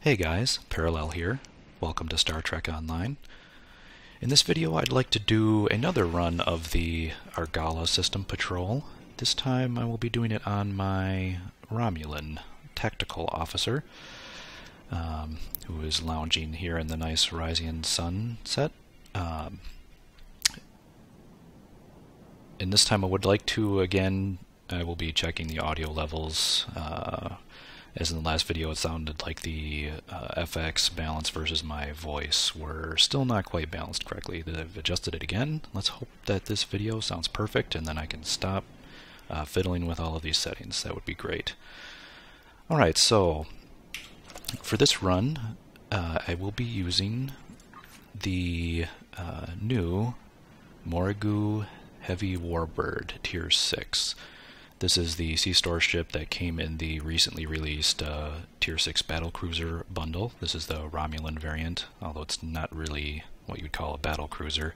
Hey guys, Parallel here. Welcome to Star Trek Online. In this video I'd like to do another run of the Argala System Patrol. This time I will be doing it on my Romulan Tactical Officer, who is lounging here in the nice Ryzian sunset. And this time I would like to, again, I will be checking the audio levels. As in the last video, it sounded like the FX balance versus my voice were still not quite balanced correctly. I've adjusted it again. Let's hope that this video sounds perfect, and then I can stop fiddling with all of these settings. That would be great. Alright, so for this run, I will be using the new Morrigu Heavy Warbird Tier 6. This is the Sea Store ship that came in the recently released Tier 6 Battlecruiser bundle. This is the Romulan variant, although it's not really what you would call a battlecruiser.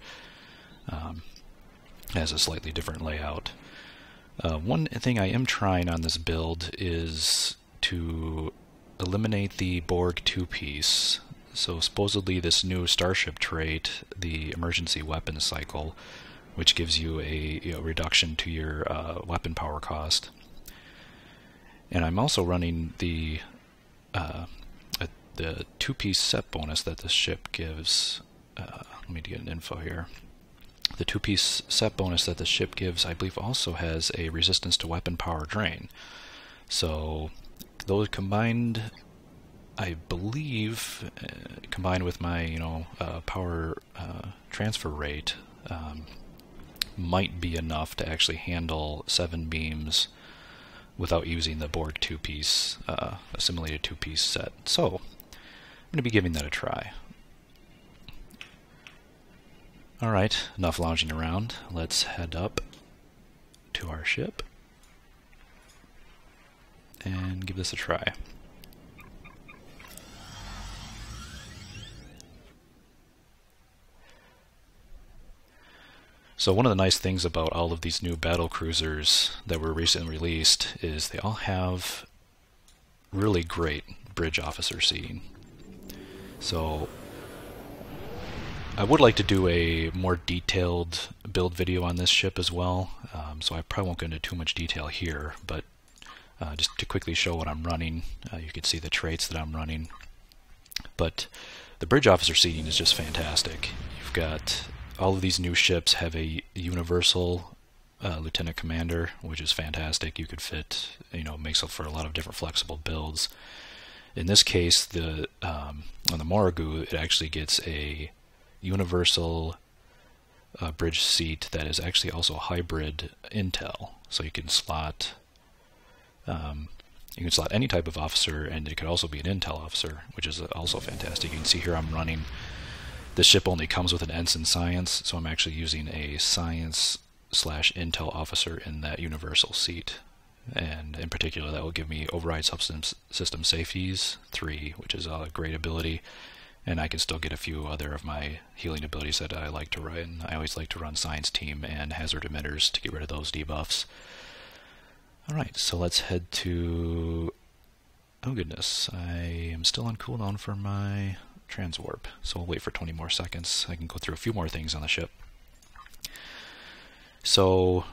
It has a slightly different layout. One thing I am trying on this build is to eliminate the Borg two-piece. So supposedly this new starship trait, the emergency weapon cycle, which gives you a reduction to your weapon power cost. And I'm also running the two-piece set bonus that this ship gives. Let me get an info here. The two-piece set bonus that the ship gives, I believe, also has a resistance to weapon power drain. So those combined, I believe, combined with my power transfer rate, might be enough to actually handle 7 beams without using the Borg two-piece, assimilated two-piece set. So I'm going to be giving that a try. Alright, enough lounging around. Let's head up to our ship and give this a try. So one of the nice things about all of these new battle cruisers that were recently released is they all have really great bridge officer seating. So I would like to do a more detailed build video on this ship as well, so I probably won't go into too much detail here, but just to quickly show what I'm running, you can see the traits that I'm running. But the bridge officer seating is just fantastic. You've got all of these new ships have a universal lieutenant commander, which is fantastic. You could fit, makes up for a lot of different flexible builds. In this case, on the Morrigu, it actually gets a universal bridge seat that is actually also hybrid intel. So you can slot any type of officer, and it could also be an intel officer, which is also fantastic. You can see here I'm running. This ship only comes with an ensign science, so I'm actually using a science/intel officer in that universal seat. And in particular, that will give me override subsystem safeties 3, which is a great ability. And I can still get a few other of my healing abilities that I like to run. I always like to run science team and hazard emitters to get rid of those debuffs. Alright, so let's head to... Oh goodness, I am still on cooldown for my transwarp, so we'll wait for 20 more seconds. I can go through a few more things on the ship. So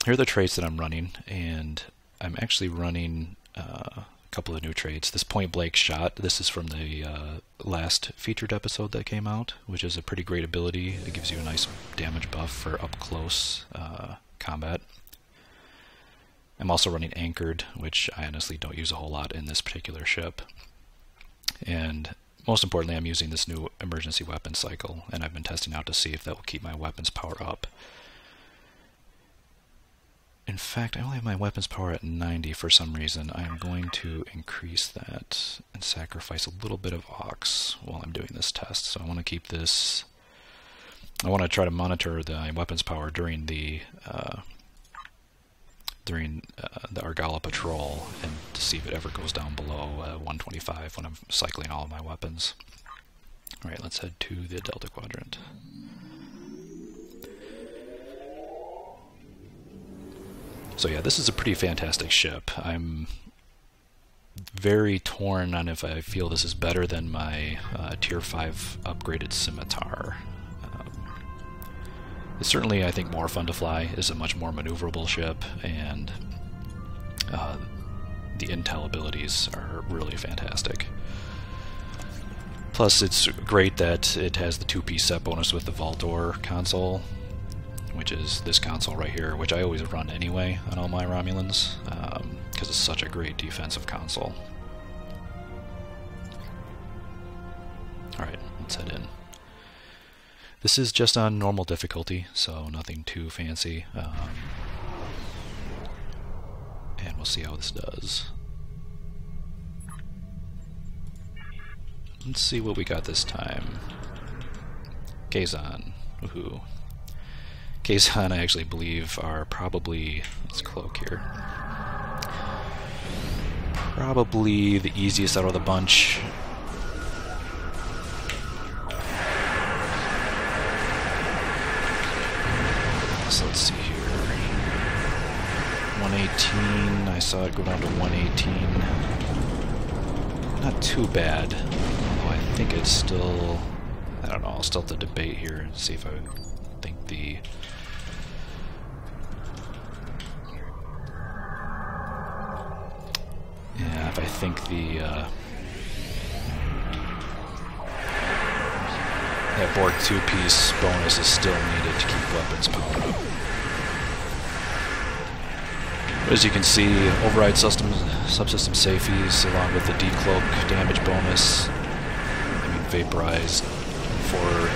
here are the traits that I'm running, and I'm actually running a couple of new traits. This point blank shot, this is from the last featured episode that came out, which is a pretty great ability. It gives you a nice damage buff for up close combat. I'm also running anchored, which I honestly don't use a whole lot in this particular ship. And most importantly, I'm using this new emergency weapon cycle, and I've been testing out to see if that will keep my weapons power up. In fact, I only have my weapons power at 90 for some reason. I'm going to increase that and sacrifice a little bit of aux while I'm doing this test. So I want to keep this... I want to try to monitor the weapons power during the Argala Patrol, and to see if it ever goes down below 125 when I'm cycling all of my weapons. Alright, let's head to the Delta Quadrant. So yeah, this is a pretty fantastic ship. I'm very torn on if I feel this is better than my Tier 5 upgraded Scimitar. It's certainly, I think, more fun to fly. It's a much more maneuverable ship, and the intel abilities are really fantastic. Plus, it's great that it has the 2-piece set bonus with the Valdor console, which is this console right here, which I always run anyway on all my Romulans, because it's such a great defensive console. Alright, let's head in. This is just on normal difficulty, so nothing too fancy. And we'll see how this does. Let's see what we got this time. Kazon. Woohoo. Kazon, I actually believe, are probably... let's cloak here. Probably the easiest out of the bunch. So let's see here. 118, I saw it go down to 118. Not too bad, although I think it's still, I don't know, I'll still have to debate here and see if I think the... yeah, if I think the that Borg 2-piece bonus is still needed to keep weapons powered up. As you can see, override subsystem safeties along with the decloak damage bonus. I mean, vaporized four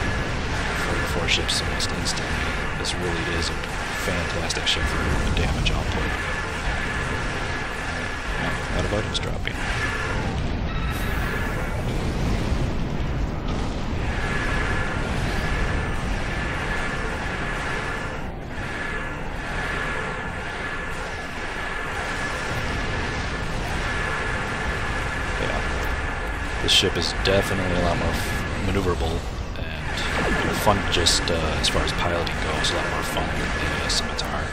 ships almost instantly. This really is a fantastic ship for damage output. Out of items dropping. This ship is definitely a lot more maneuverable and fun, just as far as piloting goes, a lot more fun than the Scimitar.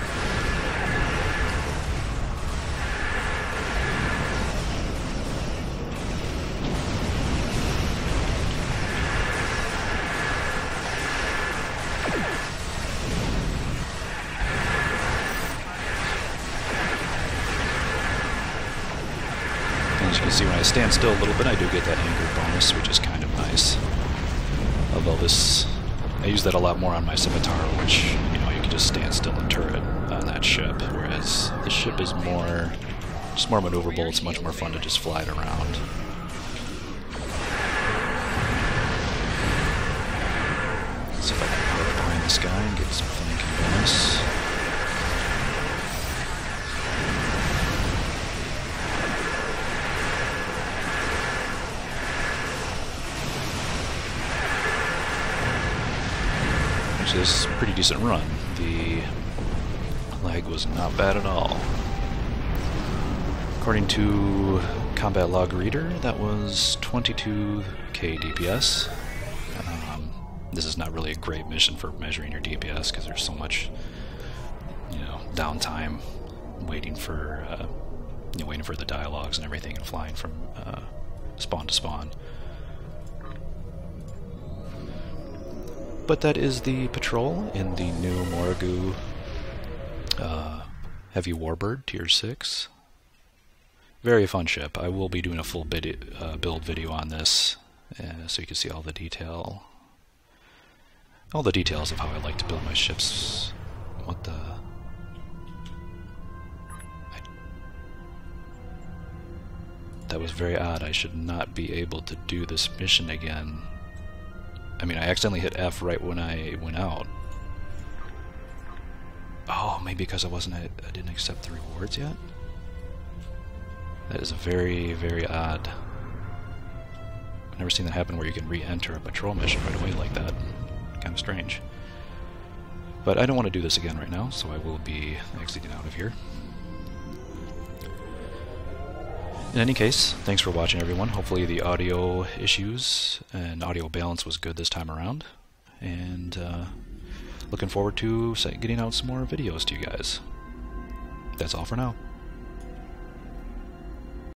As you can see, when I stand still a little bit, I do get that anchor bonus, which is kind of nice. Although this, I use that a lot more on my Scimitar, which, you know, you can just stand still and turret on that ship, whereas this ship is more, just more maneuverable. It's much more fun to just fly it around. Let's see if I can put it behind this guy and get some flanking bonus. Is a pretty decent run. The lag was not bad at all. According to Combat Log Reader, that was 22k DPS. This is not really a great mission for measuring your DPS because there's so much, you know, downtime waiting for waiting for the dialogues and everything and flying from spawn to spawn. But that is the patrol in the new Morrigu Heavy Warbird, Tier 6. Very fun ship. I will be doing a full build video on this, so you can see all the details of how I like to build my ships. What the... That was very odd. I should not be able to do this mission again. I mean, I accidentally hit F right when I went out. Oh, maybe because I didn't accept the rewards yet? That is very, very odd. I've never seen that happen where you can re-enter a patrol mission right away like that. Kind of strange. But I don't want to do this again right now, so I will be exiting out of here. In any case, thanks for watching, everyone. Hopefully the audio issues and audio balance was good this time around. And looking forward to getting out some more videos to you guys. That's all for now.